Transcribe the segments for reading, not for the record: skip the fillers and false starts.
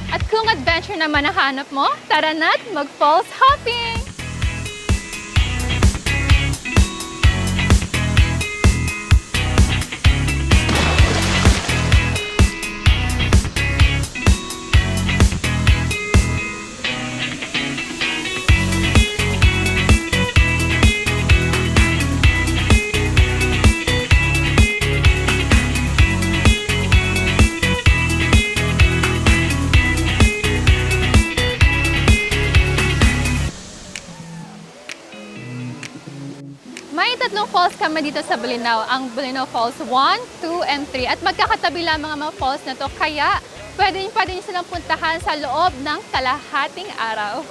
At kung adventure naman ang hanap mo, tara na't mag-falls hopping! May tatlong falls kami dito sa Bolinao, ang Bolinao Falls 1, 2, and 3. At magkakatabi lang mga falls na to, kaya pwede nyo silang puntahan sa loob ng kalahating araw.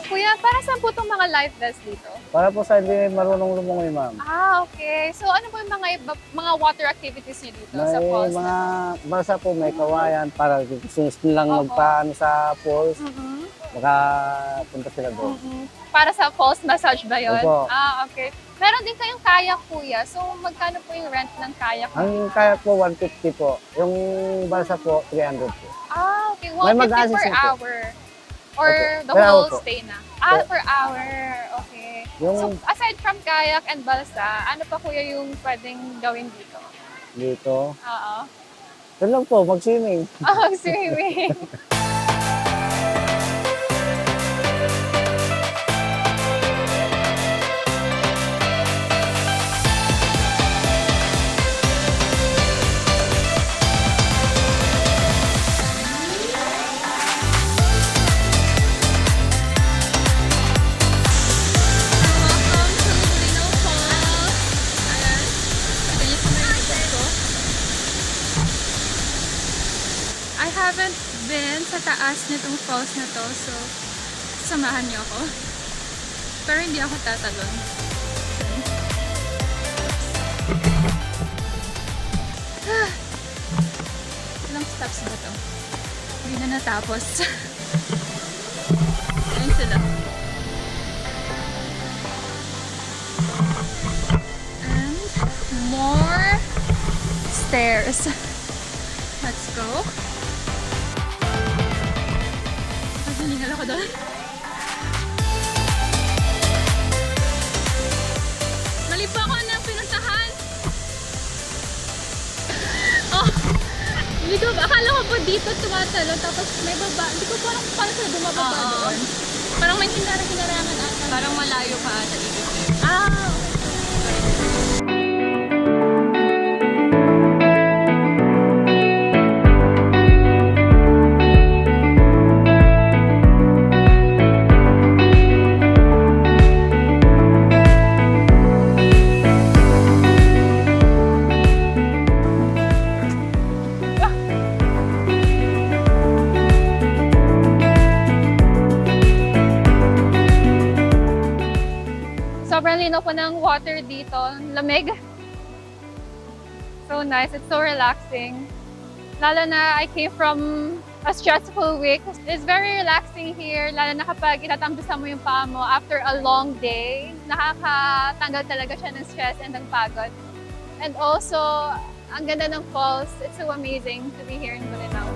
Kuya, para saan po itong mga life vests dito? Para po sa hindi marunong lumungoy, ma'am. Okay. So ano po yung mga water activities niyo dito sa May falls? mga basa po, may kawayan para gusto lang magpaano sa falls. Makapunta sila doon. Para sa falls massage ba yun? Opo. Okay. Meron din kayong kayak, kuya. So magkano po yung rent ng kayak? Ang kayak po, 150 po. Yung balsa po, 300 po. Okay. May 150 mag-assist per din po. hour? Or the Per hour whole po. stay na? Per hour. Okay. So, Yung aside from kayak and balsa, ano pa kuya yung pwedeng gawin dito? dito, Oo. doon lang po, mag-swimming. Swimming. I haven't been sa taas nitong falls na to, so samahan niyo ako. Pero hindi ako tatalon. Ilang steps ba to? Hindi na natapos. Ayun sila. And more stairs. Let's go. Hiningal ako doon. Mali pa ako ng pinuntahan. Hindi ko, akala ko po dito tumatalo, tapos may baba. Hindi ko po alam kung paano sila bumababa doon. Parang may hinarangan ata. Parang malayo pa ata dito. Sobrang linaw po ng water dito. Lamig. So nice. It's so relaxing. Lalo na I came from a stressful week. It's very relaxing here. Lalo na kapag itatambusan mo yung paa mo after a long day. Nakakatanggal talaga siya ng stress and ng pagod. And also, ang ganda ng falls. It's so amazing to be here in Bolinao.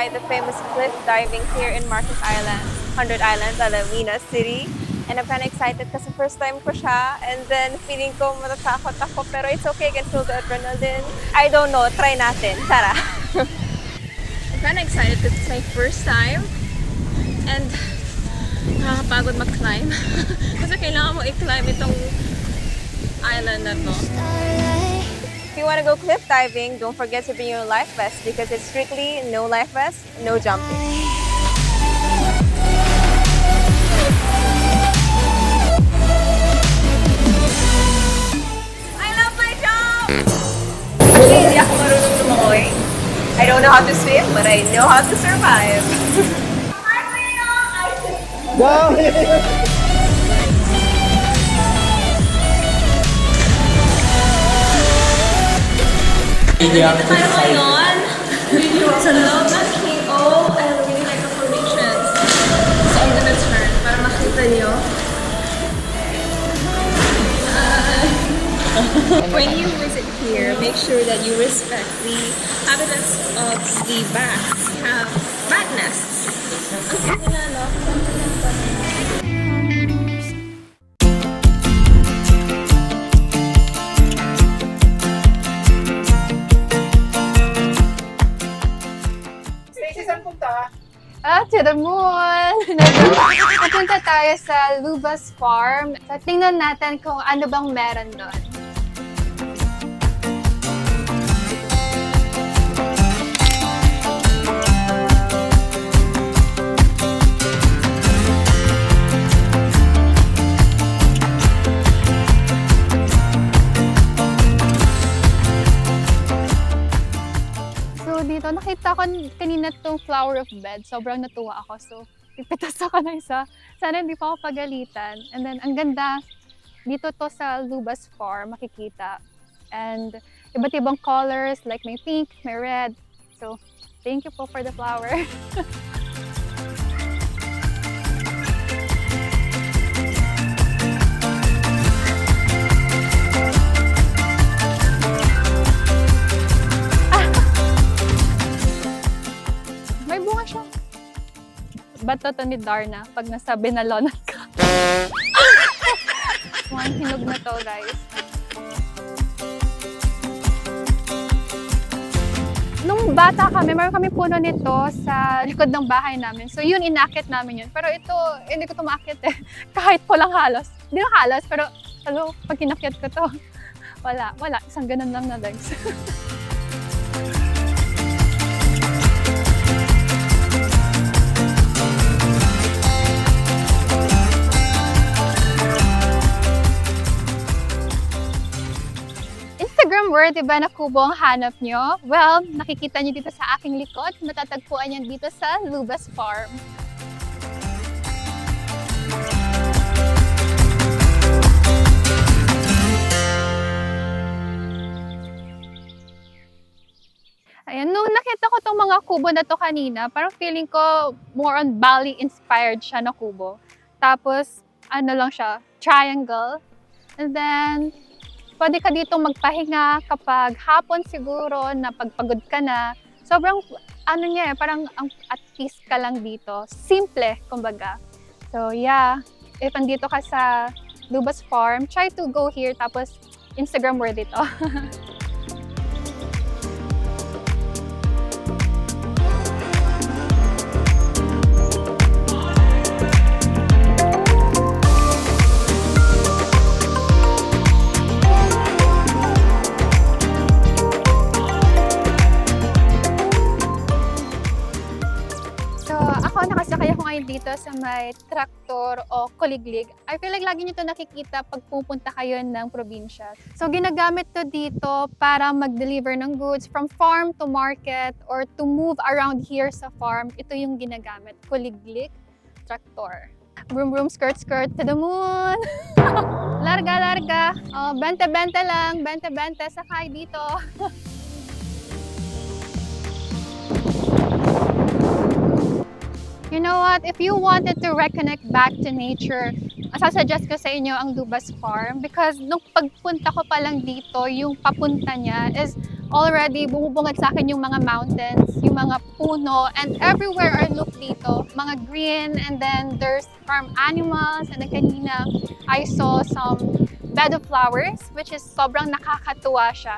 try the famous cliff diving here in Marcus Island, 100 Islands, Alamina City. And I'm kind of excited kasi first time ko siya. And then feeling ko matatakot ako, pero it's okay, I can feel the adrenaline. I don't know, try natin. Tara! I'm kind of excited because it's my first time. And nakakapagod mag-climb. Kasi kailangan mo i-climb itong island na to. If you want to go cliff diving, don't forget to bring your life vest because it's strictly no life vest, no jumping. I love my job! Hindi ako marunong lumangoy. I don't know how to swim, but I know how to survive. Go! Nandito tayo ngayon sa loob ng KO. I really like the formations. So I'm gonna turn para makita nyo. When you visit here, make sure that you respect the habitats of the bats. We have bat nests. Ang sila, no? To the moon! Napunta tayo sa Lubas Farm. So, tingnan natin kung ano bang meron doon. Dito, nakita ko kanina itong flower of bed. Sobrang natuwa ako. So, pipitas ako na isa. Sana hindi pa ako pagalitan. And then, ang ganda. Dito to sa Lubas Farm, makikita. And iba't ibang colors, like may pink, may red. So, thank you po for the flower. Bato to ni Darna pag nasa binalonan ka. One hinog na to, guys. Nung bata kami, meron kami puno nito sa likod ng bahay namin. So yun, inakit namin yun. Pero ito, hindi ko ito maakit eh. Kahit po lang halos. Hindi lang halos, pero pag kinakit ko to, wala. Isang ganun lang na legs. Instagram-worthy ba na kubo ang hanap nyo? Well, nakikita nyo dito sa aking likod. Matatagpuan yan dito sa Lubas Farm. Ayan, nung nakita ko itong mga kubo na to kanina, parang feeling ko more on Bali-inspired siya na kubo. Tapos, ano lang siya, triangle. And then, pwede ka dito magpahinga kapag hapon siguro na pagpagod ka na. Sobrang ano niya parang at peace ka lang dito. Simple, kumbaga. So yeah, if andito ka sa Lubas Farm, try to go here tapos Instagram worthy to. Nakasakay ako ngayon dito sa may traktor o kuliglig. I feel like lagi nyo ito nakikita pag pupunta kayo ng probinsya. So ginagamit to dito para mag-deliver ng goods from farm to market or to move around here sa farm. Ito yung ginagamit. Kuliglig, traktor. Broom broom, skirt skirt to the moon. Larga larga. Oh, bente-bente lang. Bente-bente. Sakay dito. You know what? If you wanted to reconnect back to nature, masasuggest ko sa inyo ang Lubas Farm because nung pagpunta ko pa lang dito, yung papunta niya is already bumubungad sa akin yung mga mountains, yung mga puno, and everywhere I look dito, mga green, and then there's farm animals, and then kanina I saw some bed of flowers, which is sobrang nakakatuwa siya.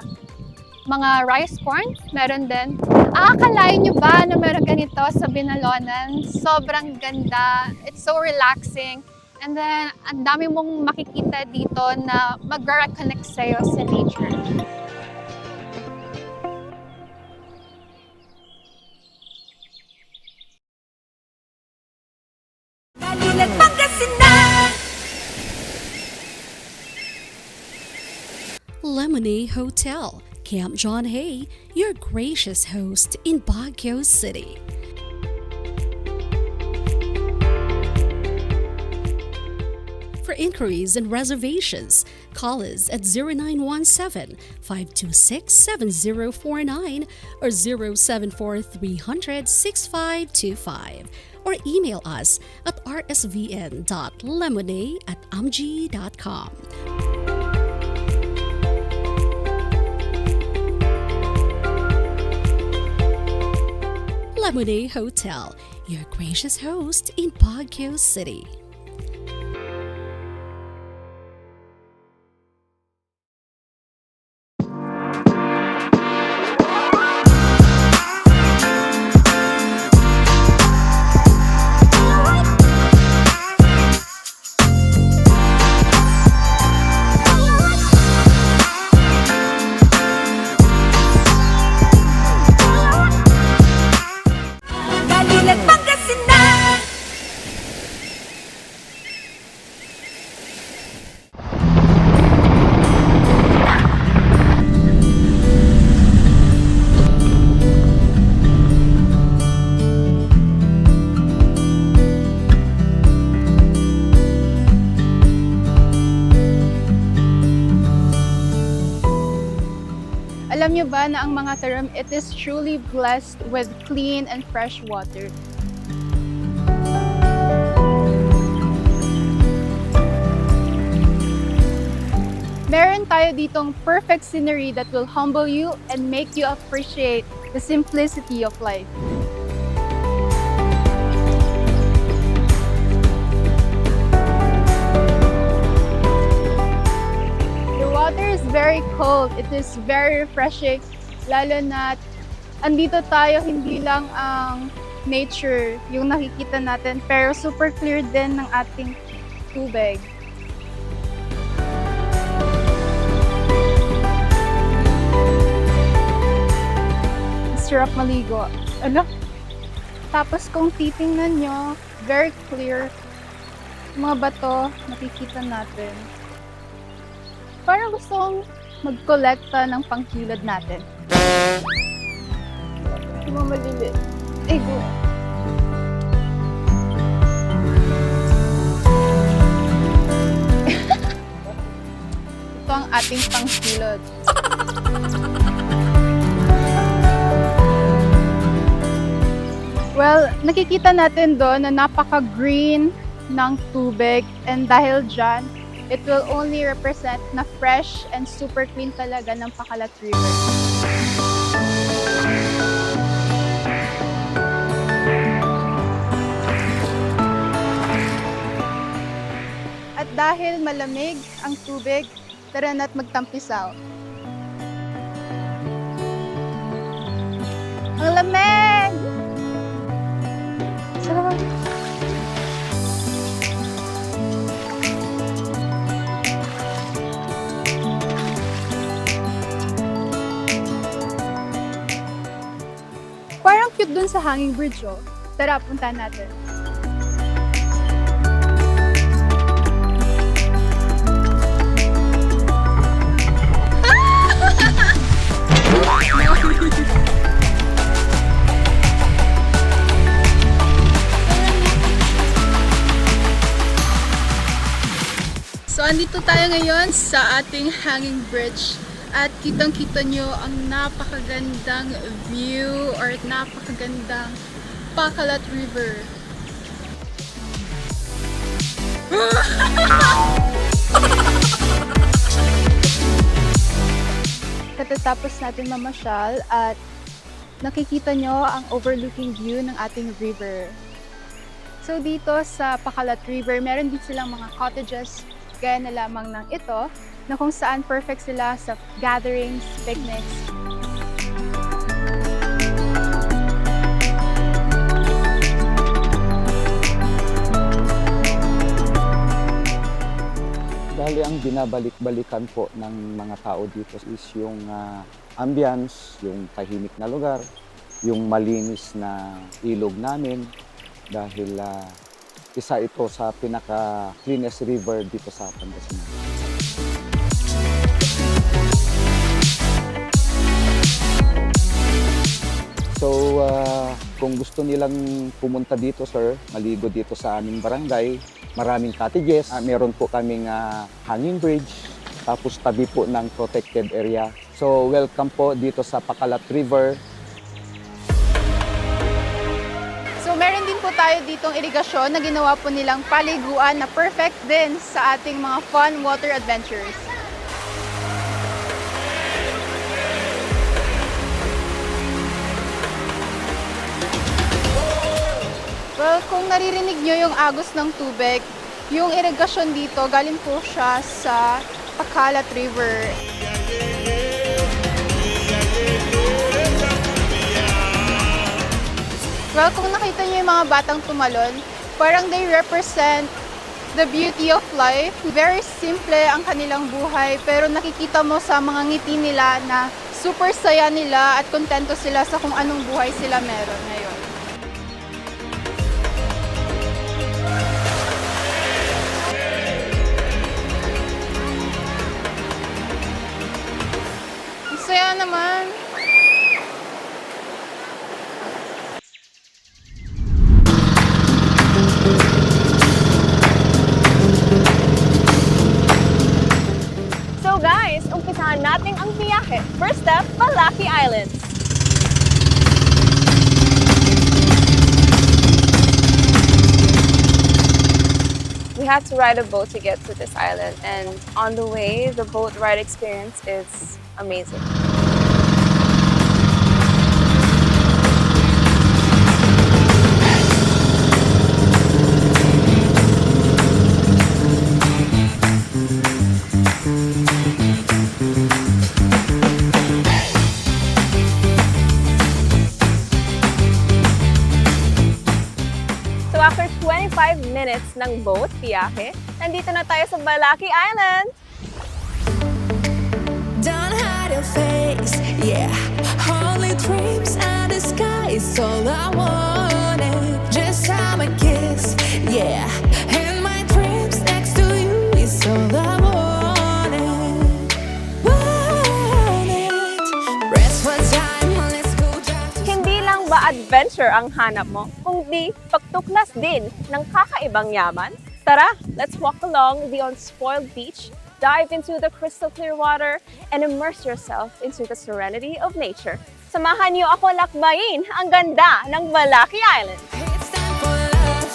Mga rice corn, meron din. Akalain nyo ba na meron ganito sa Binalonan? Sobrang ganda. It's so relaxing. And then, ang dami mong makikita dito na mag-reconnect sa'yo sa nature. Pangasinan! Lemonade Hotel, Camp John Hay, your gracious host in Baguio City. For inquiries and reservations, call us at 0917-526-7049 or 074-300-6525 or email us at rsvn.lemonade@amg.com. Lemonade Hotel, your gracious host in Baguio City. Pangasinan! Alam niyo ba na ang mga term, it is truly blessed with clean and fresh water. Meron tayo ditong perfect scenery that will humble you and make you appreciate the simplicity of life. The water is very cold. It is very refreshing. Lalo na andito tayo, hindi lang ang nature yung nakikita natin, pero super clear din ng ating tubig. Sarap maligo. Ano? Tapos kung titingnan nyo, very clear. Mga bato, nakikita natin. Parang gusto kong mag-collecta ng pangkilad natin. Yung mga maliliit. Ay, go. Ito ang ating pangkilad. Well, nakikita natin doon na napaka-green ng tubig, and dahil dyan, it will only represent na fresh and super clean talaga ng Pacalat River. At dahil malamig ang tubig, tara na't magtampisaw. Ang lamig! Sarap! Parang cute dun sa hanging bridge, oh. Tara, punta natin. So, andito tayo ngayon sa ating hanging bridge. At kitang-kita nyo ang napakagandang view or napakagandang Pacalat River. pagkatapos natin mamasyal at nakikita nyo ang overlooking view ng ating river. So dito sa Pakalat River, meron din silang mga cottages gaya na lamang ng ito na kung saan perfect sila sa gatherings, picnics. Bali, ang binabalik-balikan po ng mga tao dito is yung ambience, yung tahimik na lugar, yung malinis na ilog namin dahil isa ito sa pinaka-cleanest river dito sa Pangasinan. So, kung gusto nilang pumunta dito, sir, maligo dito sa aming barangay, maraming cottages. Meron po kaming hanging bridge, tapos tabi po ng protected area. So, welcome po dito sa Pakalat River. So meron din po tayo ditong irigasyon na ginawa po nilang paliguan na perfect din sa ating mga fun water adventures. Well, kung naririnig nyo yung agos ng tubig, yung irigasyon dito, galing po siya sa Pakalat River. Well, kung nakita nyo yung mga batang tumalon, parang they represent the beauty of life. Very simple ang kanilang buhay, pero nakikita mo sa mga ngiti nila na super saya nila at kontento sila sa kung anong buhay sila meron ngayon. Ang saya naman. So guys, umpisahan natin ang biyahe. First step, Balaki Islands. We had to ride a boat to get to this island, and on the way, the boat ride experience is amazing. So after 25 minutes ng boat biyahe, nandito na tayo sa Balaki Island. Don't hide your face, yeah. Only dreams and the sky is all I wanted. Just have a kiss, yeah. And my dreams next to you is all I wanted. Rest one time, let's go down to Hindi lang ba adventure ang hanap mo, kundi pagtuklas din ng kakaibang yaman? Tara, let's walk along the unspoiled beach, dive into the crystal clear water, and immerse yourself into the serenity of nature. Samahan niyo ako lakbayin ang ganda ng Balaki Island. It's time for love.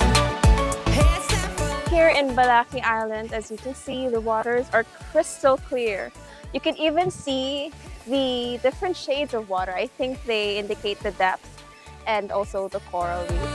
It's time for Here in Balaki Island, as you can see, the waters are crystal clear. You can even see the different shades of water. I think they indicate the depth and also the coral reef.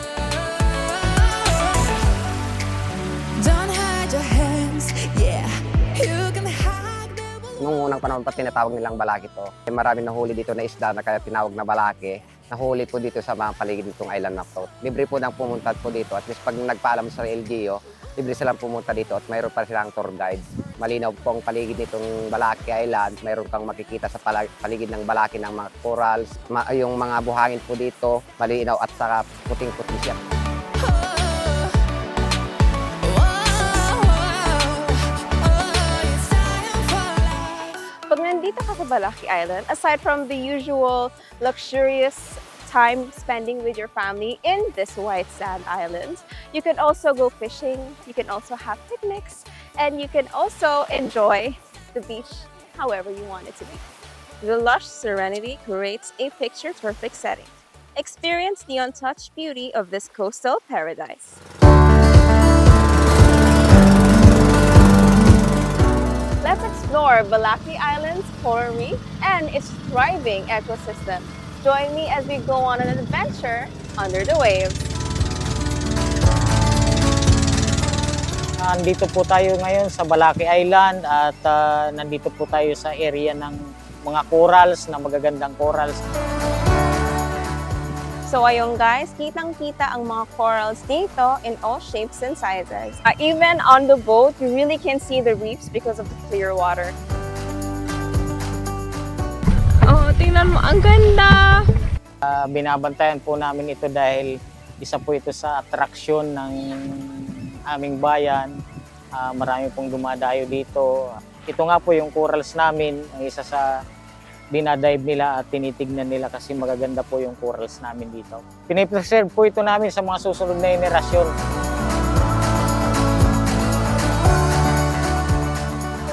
Don't hide your hands, yeah. You can hug the Nung unang panahon pa tinatawag nilang balaki to. Maraming nahuli dito na isda na kaya tinawag na balaki. Nahuli po dito sa mga paligid nitong island na to. Libre po ng pumunta po dito. At least pag nagpaalam sa LGU, libre silang pumunta dito at mayroon pa silang tour guide. Malinaw po ang paligid nitong Balaki Island. Mayroon kang makikita sa paligid ng Balaki ng mga corals. Yung mga buhangin po dito, malinaw at saka puting-puting siya. Pag nandito ka sa Balaki Island, aside from the usual luxurious time spending with your family in this white sand island, you can also go fishing, you can also have picnics, and you can also enjoy the beach however you want it to be. The lush serenity creates a picture-perfect setting. Experience the untouched beauty of this coastal paradise. Let's explore Balaki Island's coral reef and its thriving ecosystem. Join me as we go on an adventure under the waves. Nandito po tayo ngayon sa Balaki Island at nandito po tayo sa area ng mga corals, na magagandang corals. So ayun guys, kitang-kita ang mga corals dito in all shapes and sizes. Even on the boat, you really can see the reefs because of the clear water. Oh, tingnan mo, ang ganda! Binabantayan po namin ito dahil isa po ito sa atraksyon ng aming bayan. Marami pong dumadayo dito. Ito nga po yung corals namin, ang isa sa dinadive nila at tinitignan nila kasi magaganda po yung corals namin dito. Pinipreserve po ito namin sa mga susunod na henerasyon.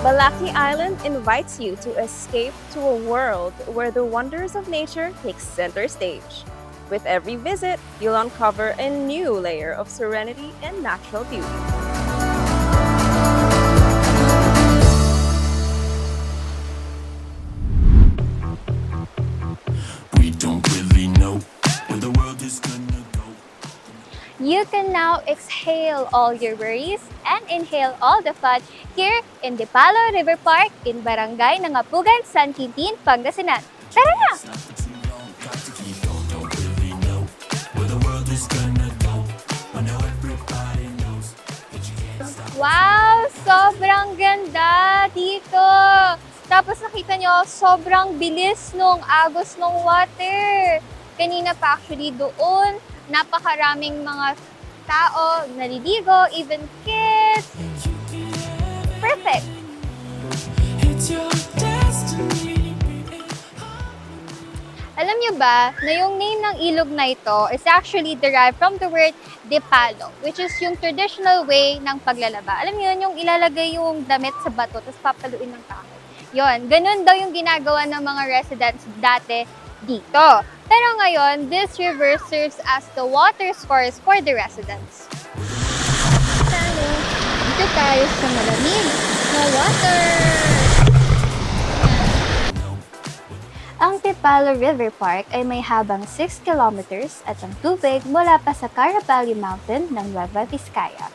Balaki Island invites you to escape to a world where the wonders of nature take center stage. With every visit, you'll uncover a new layer of serenity and natural beauty. We don't really know where the world is gonna go. You can now exhale all your worries and inhale all the fun here in the Palo River Park in Barangay Nangapugan, San Quintin, Pangasinan. Tara na! It's not for too long, got to keep on. Don't really know where the world is gonna go. I know everybody knows that you can't stop. Wow! Sobrang ganda dito! Tapos nakita nyo, sobrang bilis nung agos ng water. Kanina pa actually doon, napakaraming mga tao, naliligo, even kids. Perfect! It's your destiny. Alam nyo ba na yung name ng ilog na ito is actually derived from the word depalo, which is yung traditional way ng paglalaba. Alam nyo yun, yung ilalagay yung damit sa bato, tapos papaluin ng kahoy. Yun, ganun daw yung ginagawa ng mga residents dati dito. Pero ngayon, this river serves as the water source for the residents. Dito tayo sa malamig na water! Ang Tepalo River Park ay may habang 6 kilometers at ang tubig mula pa sa Carapali Mountain ng Nueva Vizcaya.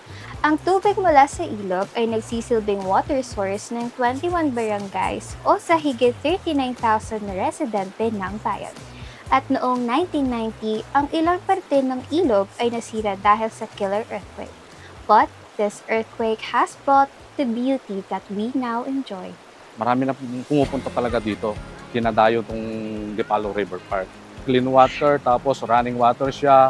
Ang tubig mula sa ilog ay nagsisilbing water source ng 21 barangays o sa higit 39,000 na residente ng bayan. At noong 1990, ang ilang parte ng ilog ay nasira dahil sa killer earthquake. But this earthquake has brought the beauty that we now enjoy. Marami na pumupunta talaga dito. Dinadayo tong Dipalo River Park. Clean water, tapos running water siya.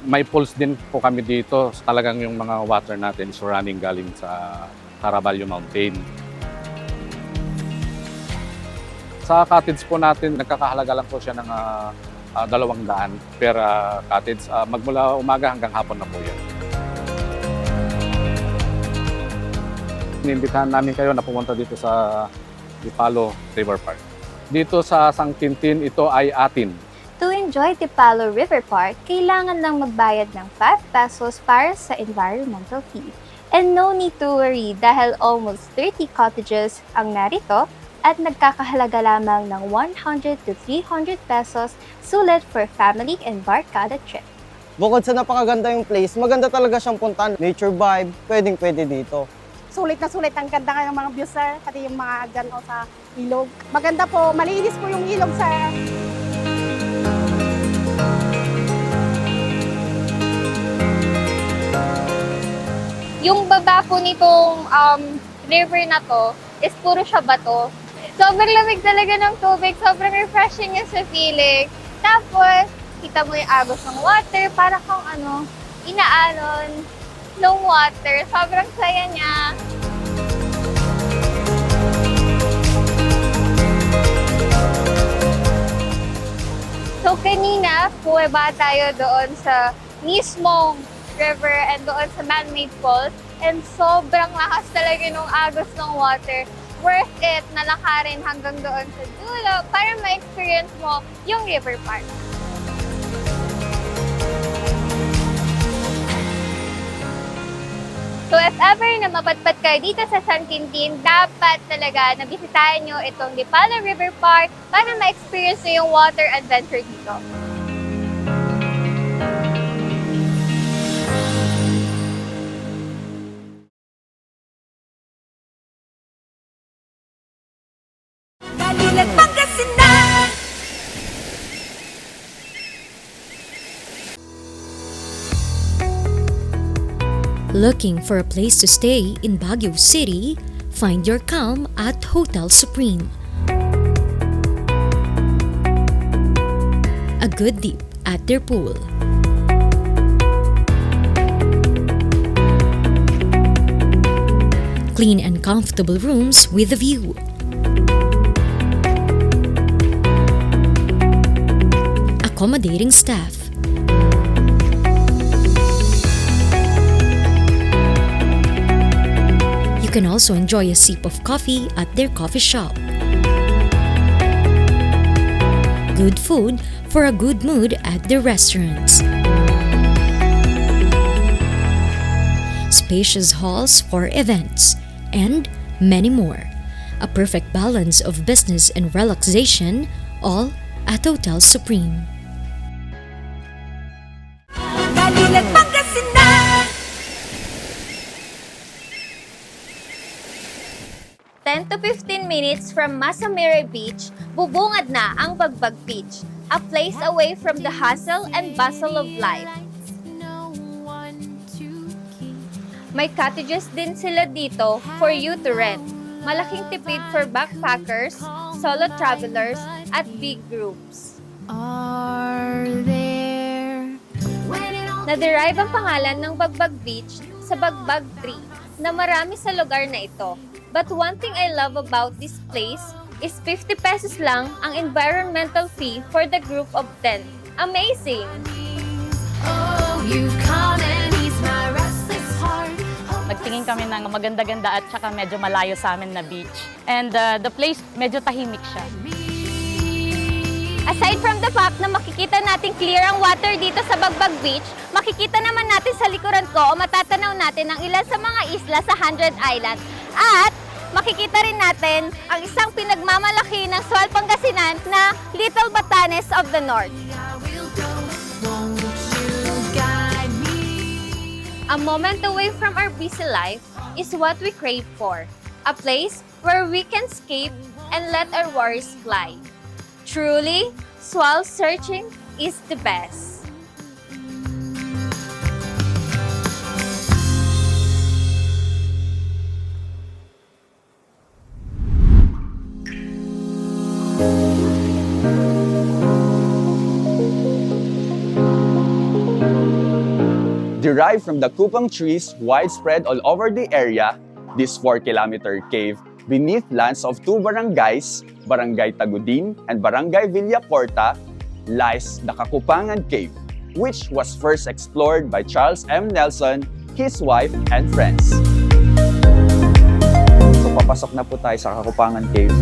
May pools din po kami dito. Talagang yung mga water natin is running galing sa Caraballo Mountain. Sa cottage po natin, nagkakahalaga lang po siya ng 200 per cottage. Magmula umaga hanggang hapon na po yan. Inimbitahan namin kayo na pumunta dito sa Dipalo River Park. Dito sa San Quintin, ito ay atin. To enjoy Tepalo River Park, kailangan lang magbayad ng 5 pesos para sa environmental fee. And no need to worry dahil almost 30 cottages ang narito at nagkakahalaga lamang ng 100 to 300 pesos, sulit for family and barkada trip. Bukod sa napakaganda yung place, maganda talaga siyang puntahan. Nature vibe, pwedeng-pwede dito. Sulit na sulit, ang ganda ng mga views sir, pati yung mga dyan sa ilog. Maganda po, malinis po yung ilog sa Yung baba po nitong river na to is puro siya bato. Sobrang lamig talaga ng tubig, sobrang refreshing niya sa feeling. Tapos, kita mo yung agos ng water, para kang inaalon ng water. Sobrang saya niya. So kanina, buweba tayo doon sa mismong river and doon sa man-made falls. And sobrang lakas talaga nung agos ng water. Worth it na lakarin hanggang doon sa dulo para ma-experience mo yung river park. So if ever na mapadpad kayo dito sa San Quintin, dapat talaga na bisitahin nyo itong Dipala River Park para ma-experience nyo yung water adventure dito. Pangasinan! Looking for a place to stay in Baguio City? Find your calm at Hotel Supreme. A good dip at their pool. Clean and comfortable rooms with a view. Accommodating staff. You can also enjoy a sip of coffee at their coffee shop. Good food for a good mood at their restaurants. Spacious halls for events, and many more. A perfect balance of business and relaxation, all at Hotel Supreme. Pangasinan! 10 to 15 minutes from Masamere Beach, bubungad na ang Bagbag Beach, a place away from the hustle and bustle of life. May cottages din sila dito for you to rent. Malaking tipid for backpackers, solo travelers, at big groups. Na-derive ang pangalan ng Bagbag Beach sa Bagbag Tree na marami sa lugar na ito. But one thing I love about this place is 50 pesos lang ang environmental fee for the group of 10. Amazing! Nagtingin kami ng maganda-ganda at saka medyo malayo sa amin na beach. And the place, medyo tahimik siya. Aside from the fact na makikita natin clear ang water dito sa Bagbag Beach, makikita naman natin sa likuran ko o matatanaw natin ang ilan sa mga isla sa 100 Island. At makikita rin natin ang isang pinagmamalaki ng Sual Pangasinan na Little Batanes of the North. A moment away from our busy life is what we crave for. A place where we can escape and let our worries fly. Truly, Sual searching is the best. Derived from the kupang trees widespread all over the area, this 4-kilometer cave beneath lands of two barangays, Barangay Tagudin and Barangay Villacorta, lies the Kakupangan Cave, which was first explored by Charles M. Nelson, his wife, and friends. So papasok na po tayo sa Kakupangan Cave.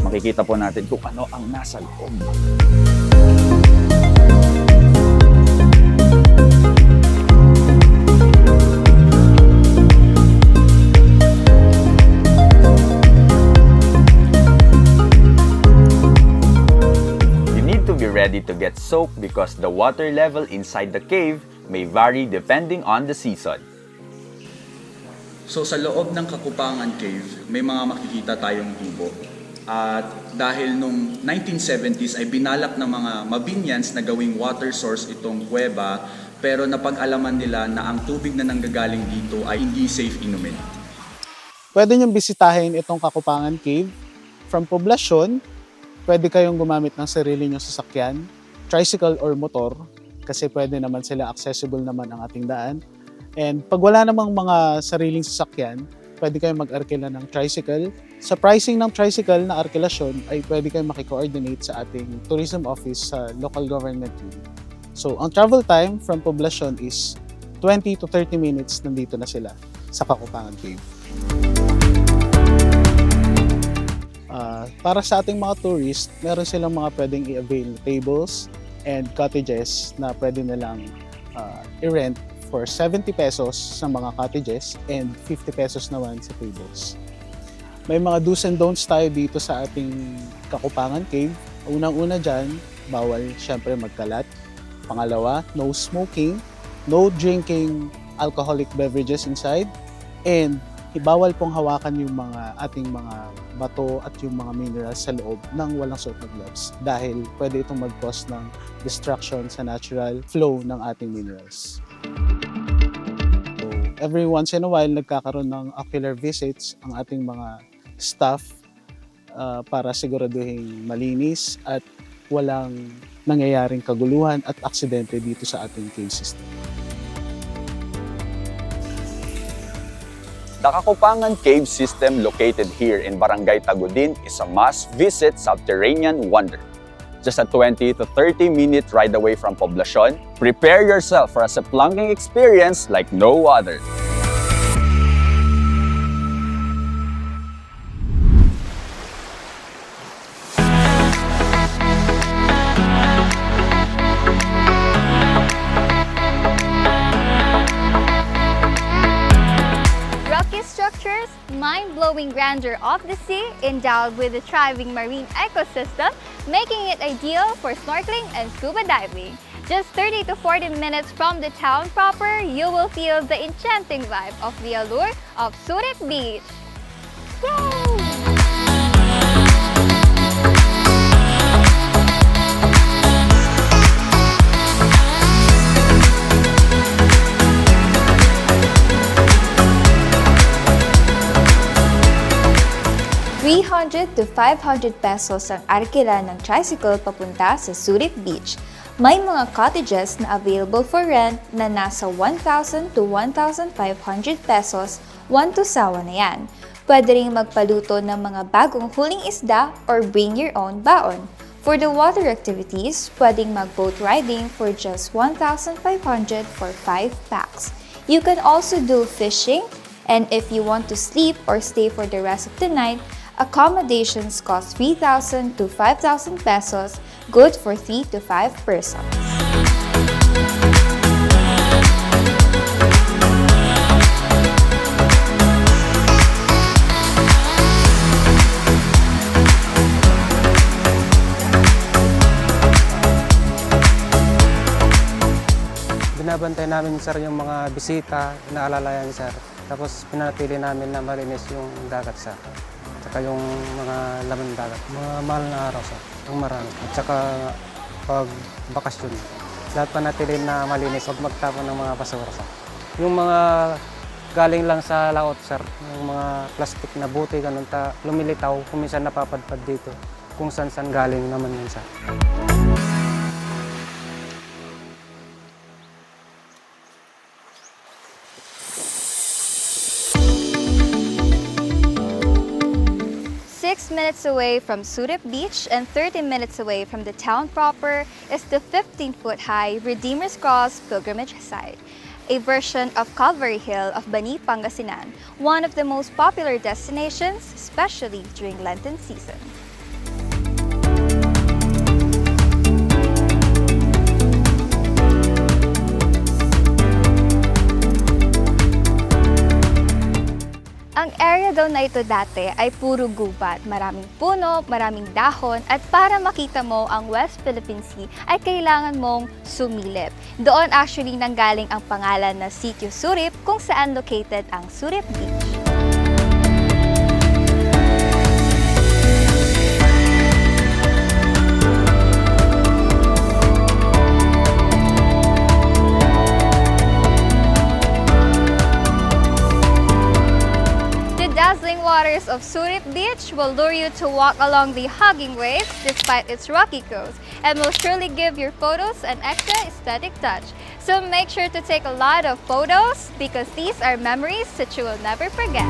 Makikita po natin kung ano ang nasa loob. Ready to get soaked because the water level inside the cave may vary depending on the season. So sa loob ng Kakupangan Cave, may mga makikita tayong tubo. At dahil nung 1970s ay binalak ng mga Mabinyans na gawing water source itong kuweba, pero napag-alaman nila na ang tubig na nanggagaling dito ay hindi safe inumin. Pwede niyong bisitahin itong Kakupangan Cave from poblasyon. Pwede kayong gumamit ng sarili nyong sasakyan, tricycle or motor, kasi pwede naman sila, accessible naman ang ating daan. And pag wala namang mga sariling sasakyan, pwede kayong mag-arkila ng tricycle. Sa pricing ng tricycle na arkilasyon ay pwede kayong makikoordinate sa ating tourism office sa local government unit. So ang travel time from poblasyon is 20 to 30 minutes, nandito na sila sa Kakupangan Cave. Para sa ating mga tourist, meron silang mga pwedeng i-avail tables and cottages na pwede nilang i-rent for 70 pesos sa mga cottages and 50 pesos naman sa tables. May mga do's and don'ts tayo dito sa ating Kakupangan Cave. Unang-una dyan, bawal syempre magkalat. Pangalawa, no smoking, no drinking alcoholic beverages inside, and bawal pong hawakan yung mga ating mga bato at yung mga minerals sa loob ng walang suot na gloves dahil pwede itong mag-cause ng destruction sa natural flow ng ating minerals. So, every once in a while, nagkakaroon ng ocular visits ang ating mga staff para siguraduhin malinis at walang nangyayaring kaguluhan at aksidente dito sa ating cave system. The Kakupangan Cave System located here in Barangay Tagudin is a must-visit subterranean wonder. Just a 20 to 30 minute ride away from Poblacion, prepare yourself for a spelunking experience like no other. Mind-blowing grandeur of the sea endowed with a thriving marine ecosystem, making it ideal for snorkeling and scuba diving. Just 30 to 40 minutes from the town proper, you will feel the enchanting vibe of the allure of Surit Beach. Woo! ₱300 to ₱500 pesos ang arkila ng tricycle papunta sa Surit Beach. May mga cottages na available for rent na nasa 1,000 to 1,500 pesos, 1 to sawa na yan. Pwede rin magpaluto ng mga bagong huling isda or bring your own baon. For the water activities, pwedeng mag-boat riding for just 1,500 for 5 packs. You can also do fishing, and if you want to sleep or stay for the rest of the night, accommodations cost 3,000 to 5,000 pesos, good for 3 to 5 persons. Binabantay namin sir yung mga bisita, inaalalayan sir. Tapos pinanatili namin na malinis yung dagat sir. Saka yung mga laman dagat, mga mahal na araw sir, ang marami. At saka pag bakasyon, lahat panatilin na malinis, huwag magtapon ng mga basura sir. Yung mga galing lang sa laot sir, yung mga plastic na buti, ganun lumilitaw, kung minsan napapadpad dito, kung saan galing naman yun sir. Minutes away from Surit Beach and 30 minutes away from the town proper is the 15-foot-high Redeemer's Cross pilgrimage site, a version of Calvary Hill of Bani, Pangasinan, one of the most popular destinations, especially during Lenten season. Ang area daw na ito dati ay puro gubat, maraming puno, maraming dahon, at para makita mo ang West Philippine Sea ay kailangan mong sumilip. Doon actually nanggaling ang pangalan na Sitio Surip kung saan located ang Surit Beach. Dazzling waters of Surit Beach will lure you to walk along the hugging waves despite its rocky coast and will surely give your photos an extra aesthetic touch. So make sure to take a lot of photos because these are memories that you will never forget.